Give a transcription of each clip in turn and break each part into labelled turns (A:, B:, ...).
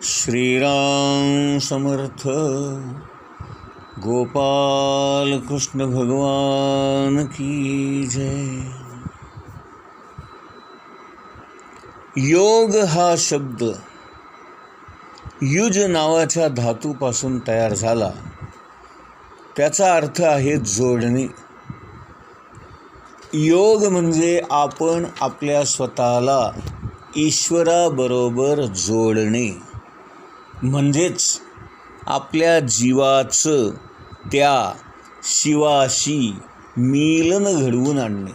A: श्रीराम समर्थ. गोपाल कृष्ण भगवान की जय. योग हा शब्द युज नावाच्या धातूपासून तयार झाला. त्याचा अर्थ आहे जोडणे. योग म्हणजे आपण आपल्या स्वतःला ईश्वराबरोबर जोडणे, म्हणजेच आपल्या जीवाचं त्या शिवाशी मिलन घडवून आणणे.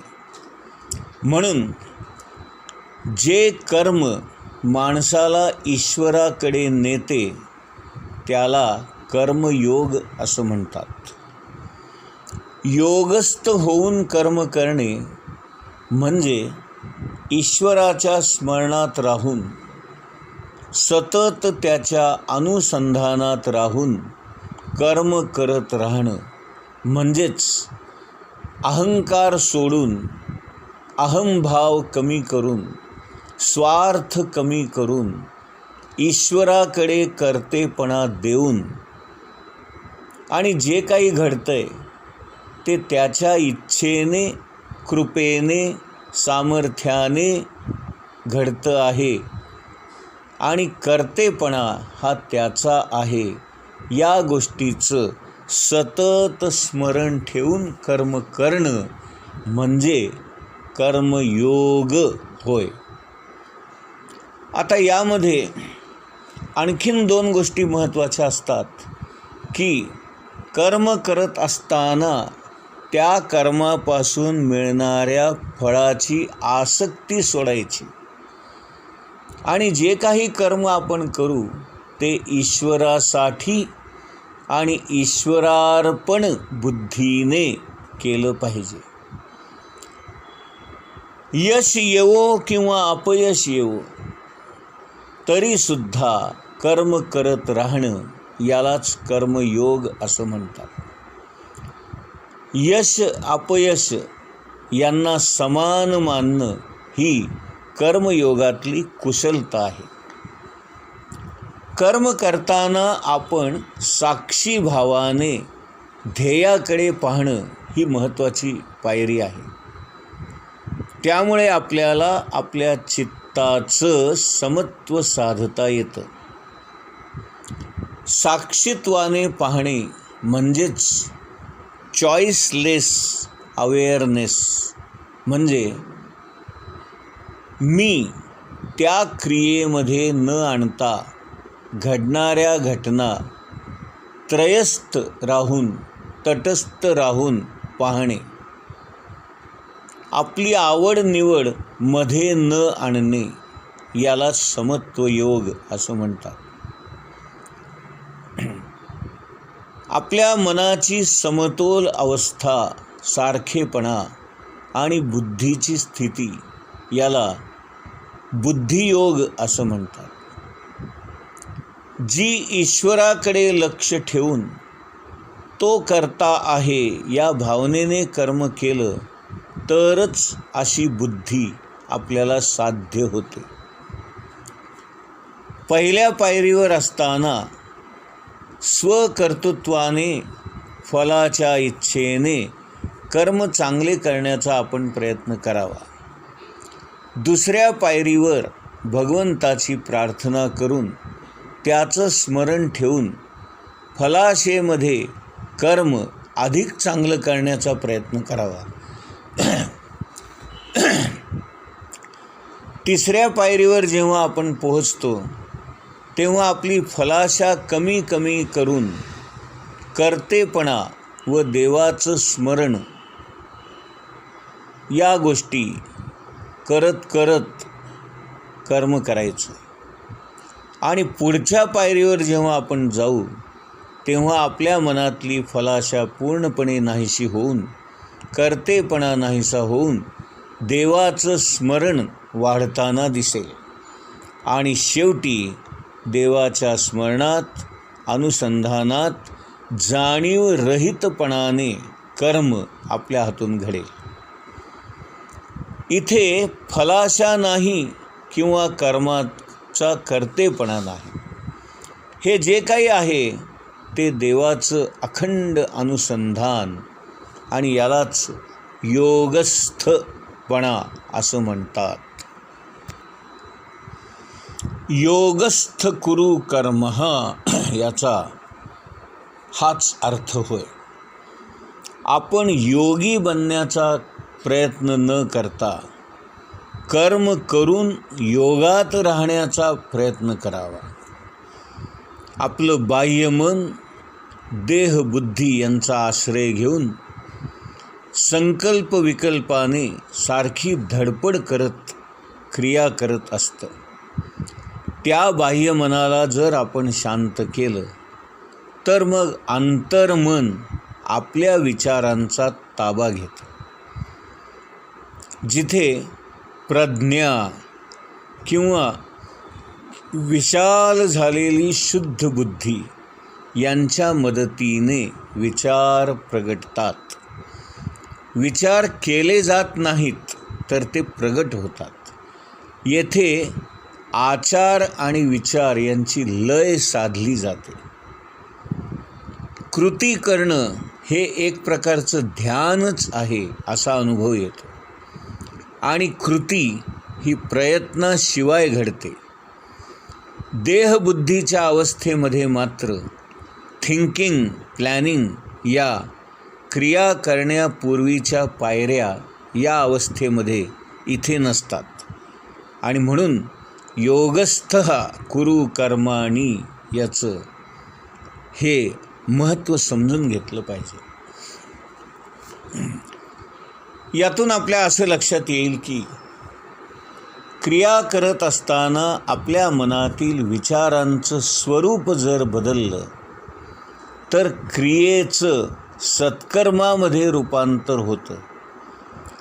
A: म्हणून जे कर्म माणसाला ईश्वराकडे नेते त्याला कर्मयोग असं म्हणतात. योगस्थ होऊन कर्म करणे म्हणजे ईश्वराच्या स्मरणात राहून सतत त्याच्या अनुसंधानात राहून कर्म करत राहणं, म्हणजेच अहंकार सोडून, अहंभाव कमी करून, स्वार्थ कमी करून, ईश्वराकडे कर्तेपणा देऊन आणि जे काही घडतंय ते त्याच्या इच्छेने, कृपेने, सामर्थ्याने घडतं आहे आणि कर्तेपणा हा त्याचा आहे, या गोष्टीचं सतत स्मरण ठेवून कर्म करणं म्हणजे कर्मयोग होय. आता यामध्ये आणखीन दोन गोष्टी महत्त्वाच्या असतात की कर्म करत असताना त्या कर्मापासून मिळणाऱ्या फळाची आसक्ती सोडायची आणि जे काही कर्म आपण करू ते ईश्वरासाठी आणि ईश्वरार्पण बुद्धीने केलं पाहिजे. यश येवो किंवा अपयश येवो तरीसुद्धा कर्म करत राहणं यालाच कर्मयोग असं म्हणतात. यश अपयश यांना समान मानणं ही कर्मयोगातली कुशलता आहे. कर्म करताना आपण साक्षी भावाने ध्येयाकडे पाहणं ही महत्त्वाची पायरी आहे. त्यामुळे आपल्याला आपल्या चित्ताचं समत्व साधता येतं. साक्षीत्वाने पाहणे म्हणजेच चॉईसलेस अवेअरनेस, म्हणजे मी त्या क्रियेमध्ये न आणता घडणाऱ्या घटना त्रयस्थ राहून, तटस्थ राहून पाहणे. आपली आवड निवड मध्ये न आणणे याला समत्व योग असं म्हणतात. आपल्या मनाची समतोल अवस्था, सारखेपणा आणि बुद्धीची स्थिती याला बुद्धियोग असं म्हणतात. जी ईश्वराकडे लक्ष ठेवून तो करता आहे या भावनेने कर्म केलं तरच अशी बुद्धी आपल्याला साध्य होते. पहिल्या पायरीवर असताना स्वकर्तृत्वाने, फलाच्या इच्छेने कर्म चांगले करण्याचा आपण प्रयत्न करावा. दुसऱ्या पायरीवर भगवंताची प्रार्थना करून त्याचं स्मरण ठेवून फलाशेमध्ये कर्म अधिक चांगलं करण्याचा प्रयत्न करावा. तिसऱ्या पायरीवर जेव्हा आपण पोहोचतो तेव्हा आपली फलाशा कमी कमी करून कर्तेपणा व देवाचं स्मरण या गोष्टी करत करत कर्म करायचं. आणि पुढच्या पायरीवर जेव्हा आपण जाऊ तेव्हा आपल्या मनातली फलाशा पूर्णपणे नाहीशी होऊन, कर्तेपणा नाहीसा होऊन देवाचं स्मरण वाढताना दिसेल आणि शेवटी देवाच्या स्मरणात, अनुसंधानात जाणीवरहितपणाने कर्म आपल्या हातून घडेल. इथे फलाशा नाही किंवा कर्माचा कर्तेपणा नाही, हे जे काही आहे ते देवाचं अखंड अनुसंधान आणि यालाच योगस्थपणा असं म्हणतात. योगस्थ कुरु कर्मः याचा हाच अर्थ होय. आपण योगी बनण्याचा प्रयत्न न करता कर्म करून योगात राहण्याचा प्रयत्न करावा. आपलं बाह्यमन, देह, बुद्धी यांचा आश्रय घेऊन संकल्प विकल्पाने सारखी धडपड करत क्रिया करत असतं. त्या बाह्यमनाला जर आपण शांत केलं तर मग अंतर्मन आपल्या विचारांचा ताबा घेतं. जिथे प्रज्ञा किंवा विशाल झालेली शुद्ध बुद्धी यांच्या मदतीने विचार प्रगटतात. विचार केले जात नाहीत तर ते प्रगट होतात. येथे आचार आणि विचार यांची लय साधली जाते. कृती करणं हे एक प्रकारचं ध्यानच आहे असा अनुभव येतो. आणि कृती ही प्रयत्नाशिवाय घडते. देहबुद्धीच्या अवस्थेमध्ये मात्र थिंकिंग, प्लॅनिंग या क्रिया करण्यापूर्वीच्या पायऱ्या या अवस्थेमध्ये इथे नसतात. आणि म्हणून योगस्थः कुरु कर्माणि याचं हे महत्त्व समजून घेतलं पाहिजे. यातून आपल्या असं लक्षात येईल की क्रिया करत असताना आपल्या मनातील विचारांचं स्वरूप जर बदललं तर क्रियेचं सत्कर्मामध्ये रूपांतर होतं.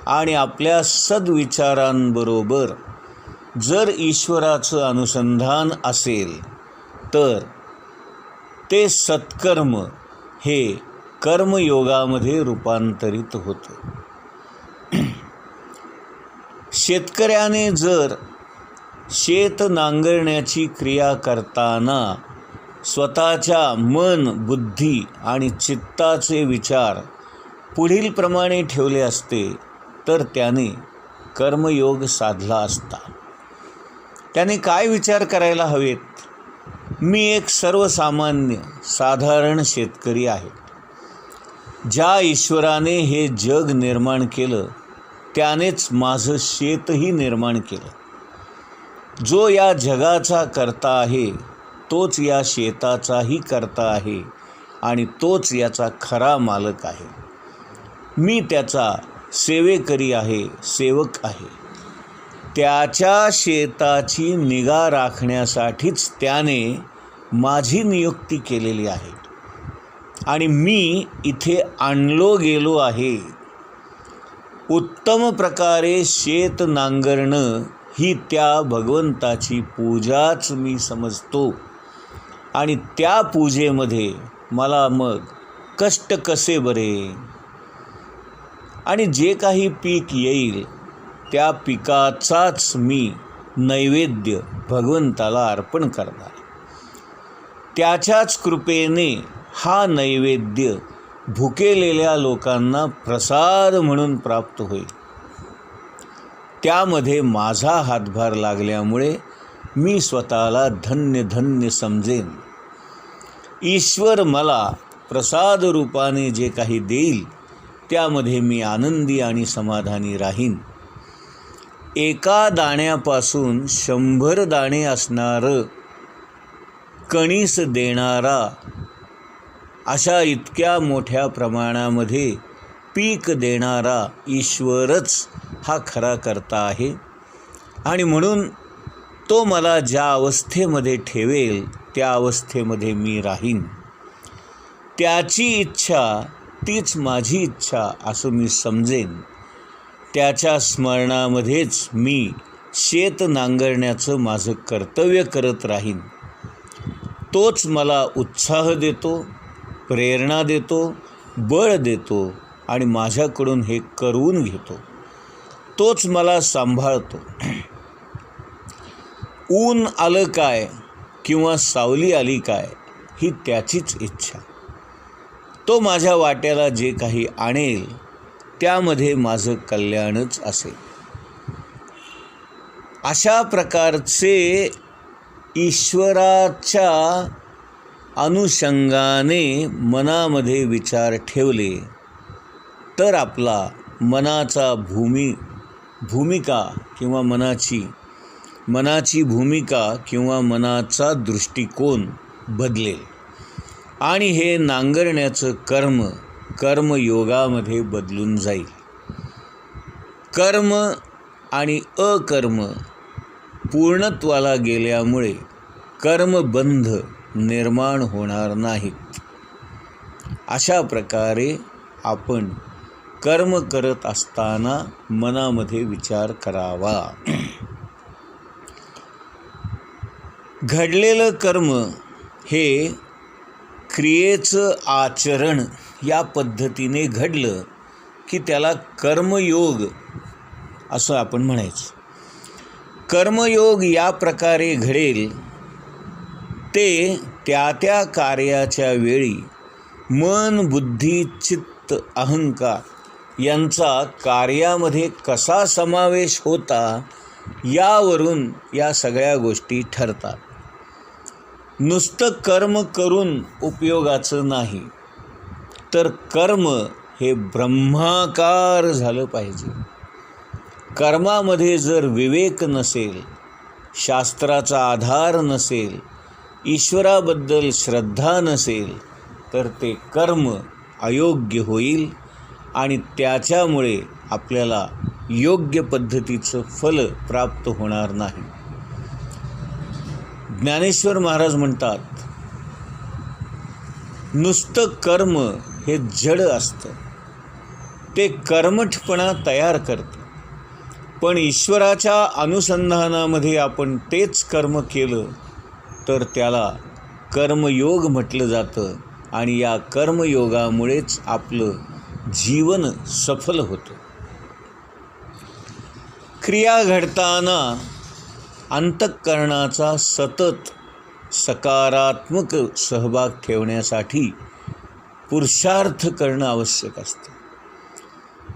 A: आणि आपल्या सद्विचारांबरोबर जर ईश्वराचं अनुसंधान असेल तर ते सत्कर्म हे कर्मयोगामध्ये रूपांतरित होतं. शेतकऱ्याने जर शेत नांगरण्याची क्रिया करताना स्वतःच्या मन, बुद्धी आणि चित्ताचे विचार पुढील प्रमाणे ठेवले असते तर त्याने कर्मयोग साधला असता. त्याने काय विचार करायला हवेत? मी एक सर्वसामान्य साधारण शेतकरी आहे. ज्या ईश्वराने हे जग निर्माण केलं त्यानेच माझं शेतही निर्माण केलं. जो या जगाचा कर्ता आहे तोच या शेताचाही कर्ता आहे आणि तोच याचा खरा मालक आहे. मी त्याचा सेवेकरी आहे, सेवक आहे. त्याच्या शेताची निगा राखण्यासाठीच त्याने माझी नियुक्ती केलेली आहे आणि मी इथे आणलो गेलो आहे. उत्तम प्रकारे शेत नांगरणं ही त्या भगवंताची पूजाच मी समजतो. आणि त्या पूजेमध्ये मला मग कष्ट कसे बरे? आणि जे काही पीक येईल त्या पिकाचाच मी नैवेद्य भगवंताला अर्पण करणार. त्याच्याच कृपेने हा नैवेद्य भुकेलेल्या लोकांना प्रसाद म्हणून प्राप्त होईल. त्यामध्ये माझा हातभार लागल्यामुळे मी स्वतःला धन्य धन्य समजेन. ईश्वर मला प्रसाद रूपाने जे काही देईल त्यामध्ये मी आनंदी आणि समाधानी राहीन. एका दाण्यापासून 100 दाणे असणारं कणीस देणारा अशा इतक्या मोठ्या प्रमाणामध्ये पीक देणारा ईश्वरच हा खरा कर्ता आहे. आणि म्हणून तो मला ज्या अवस्थेमध्ये ठेवेल त्या अवस्थेमध्ये मी राहीन. त्याची इच्छा तीच माझी इच्छा असं मी समजेन. त्याच्या स्मरणामध्येच मी शेत नांगरण्याचं माझं कर्तव्य करत राहीन. तोच मला उत्साह देतो, प्रेरणा देतो, बळ देतो आणि माझ्याकडून हे करवून घेतो. तोच मला सांभाळतो. ऊन आलं काय किंवा सावली आली काय ही त्याचीच इच्छा. तो माझ्या वाट्याला जे काही आणेल त्यामध्ये माझं कल्याणच असेल. अशा प्रकारचे ईश्वराच्या अनुषंगाने मनामध्ये विचार ठेवले तर आपला मनाचा भूमिका किंवा मनाची भूमिका किंवा मनाचा दृष्टिकोन बदलेल आणि हे नांगरण्याचं कर्मयोगामध्ये बदलून जाईल. कर्म आणि अकर्म पूर्णत्वाला गेल्यामुळे कर्मबंध निर्माण होणार नाहीत. अशा प्रकारे आपण कर्म करत असताना मनामध्ये विचार करावा. घडलेलं कर्म हे क्रियेचं आचरण या पद्धतीने घडलं की त्याला कर्मयोग असं आपण म्हणायचं. कर्मयोग या प्रकारे घडेल ते त्या कार्याच्या वेळी मन, बुद्धी, चित्त, अहंकार यांचा कार्यामध्ये कसा समावेश होता यावरून या सगळ्या गोष्टी ठरतात. नुसतं कर्म करून उपयोगाचं नाही, तर कर्म हे ब्रह्माकार झालं पाहिजे. कर्मामध्ये जर विवेक नसेल, शास्त्राचा आधार नसेल, ईश्वराबद्दल श्रद्धा नसेल तर ते कर्म अयोग्य होईल आणि त्याच्यामुळे आपल्याला योग्य पद्धतीचं फल प्राप्त होणार नाही. ज्ञानेश्वर महाराज म्हणतात, नुसतं कर्म हे जड असतं, ते कर्मठपणा तयार करतं. पण ईश्वराच्या अनुसंधानामध्ये आपण तेच कर्म केलं तर त्याला कर्मयोग म्हटलं जातं आणि या कर्मयोगामुळेच आपलं जीवन सफल होतं. क्रिया घडताना अंतःकरणाचा सतत सकारात्मक सहभाग ठेवण्यासाठी पुरुषार्थ करणं आवश्यक असतं.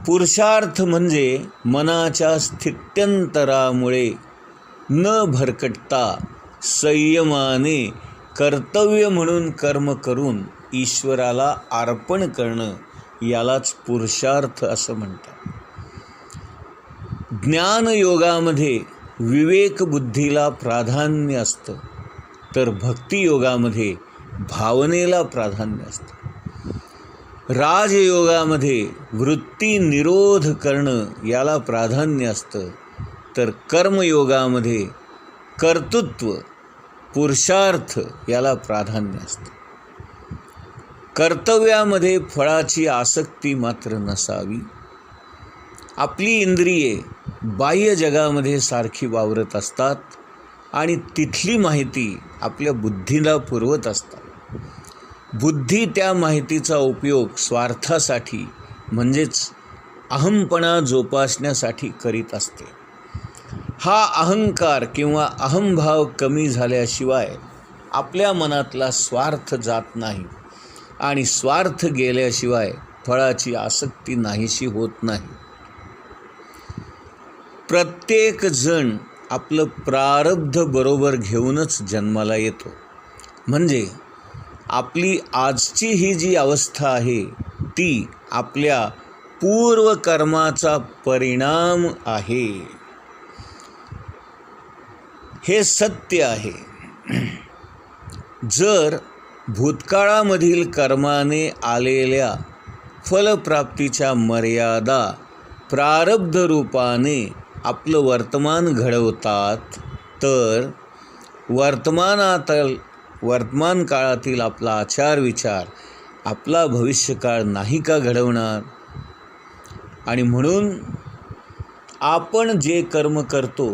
A: पुरुषार्थ म्हणजे मनाच्या स्थित्यंतरामुळे न भरकटता संयमाने कर्तव्य म्हणून कर्म करून ईश्वराला अर्पण करणं यालाच पुरुषार्थ असं म्हणतात. ज्ञानयोगामध्ये विवेकबुद्धीला प्राधान्य असतं, तर भक्तियोगामध्ये भावनेला प्राधान्य असतं. राजयोगामध्ये वृत्ती निरोध करणं याला प्राधान्य असतं, तर कर्मयोगामध्ये कर्तृत्व पुरुषार्थ याला प्राधान्य असतं. कर्तव्यामध्ये फळाची आसक्ती मात्र नसावी. आपली इंद्रिये बाह्य जगामध्ये सारखी वावरत असतात आणि तिथली माहिती आपल्या बुद्धीला पुरवत असतात. बुद्धी त्या माहितीचा उपयोग स्वार्थासाठी म्हणजेच अहंपणा जोपासण्यासाठी करीत असते. हा अहंकार किंवा अहंभाव कमी झाल्याशिवाय आपल्या मनातला स्वार्थ जात नाही आणि स्वार्थ गेल्याशिवाय फळाची आसक्ती नाहीशी होत नाही. प्रत्येक जण आपलं प्रारब्ध बरोबर घेऊनच जन्माला येतो. म्हणजे आपली आजची ही जी अवस्था आहे ती आपल्या पूर्वकर्माचा परिणाम आहे. हे सत्य आहे. जर भूतकाळामधील कर्माने आलेल्या फलप्राप्तीच्या मर्यादा प्रारब्ध रूपाने आपलं वर्तमान घडवतात, तर वर्तमान काळातील आपला आचार विचार आपला भविष्यकाळ नाही का घडवणार? आणि म्हणून आपण जे कर्म करतो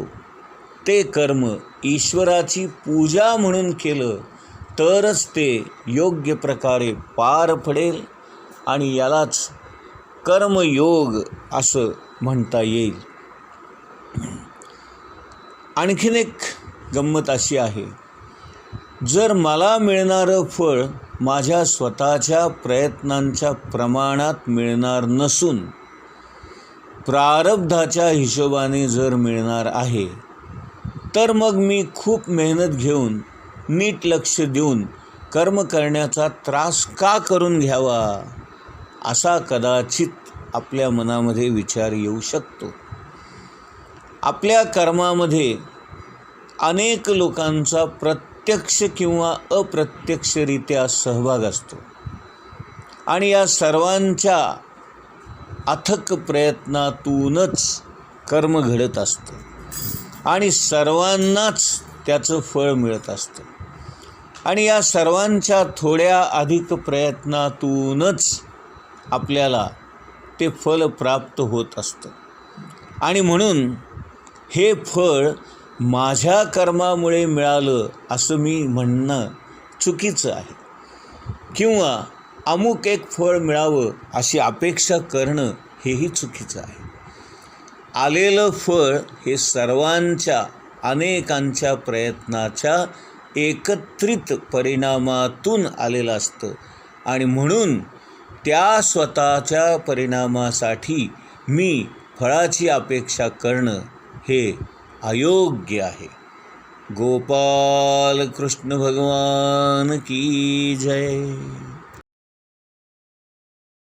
A: ते कर्म ईश्वराची पूजा म्हणून केलं तरच ते योग्य प्रकारे पार पडेल आणि यालाच कर्मयोग असं म्हणता येईल. आणखीन एक गंमत अशी आहे जर मला मिळणारं फळ माझ्या स्वतःच्या प्रयत्नांच्या प्रमाणात मिळणार नसून प्रारब्धाच्या हिशोबाने जर मिळणार आहे, तर मग मी खूप मेहनत घेऊन नीट लक्ष देऊन कर्म करण्याचा त्रास का करून घ्यावा, असा कदाचित आपल्या मनामध्ये विचार येऊ शकतो. आपल्या कर्मामध्ये अनेक लोकांचा प्रत्यक्ष किंवा अप्रत्यक्षरित्या सहभाग असतो आणि या सर्वांच्या अथक प्रयत्नातूनच कर्म घडत असतं आणि सर्वांनाच त्याचं फळ मिळत असतं आणि या सर्वांच्या थोड्या अधिक प्रयत्नातूनच आपल्याला ते फळ प्राप्त होत असतं. आणि म्हणून हे फळ माझ्या कर्मामुळे मिळालं असं मी म्हणणं चुकीचं आहे, किंवा अमुक एक फळ मिळावं अशी अपेक्षा करणं हेही चुकीचं आहे. आलेलं फळ हे सर्वांच्या अनेकांच्या प्रयत्नाच्या एकत्रित परिणामातून आलेलं असतं आणि म्हणून त्या स्वतःच्या परिणामासाठी मी फळाची अपेक्षा करणं हे अयोग्य आहे. गोपाल कृष्ण भगवान की जय.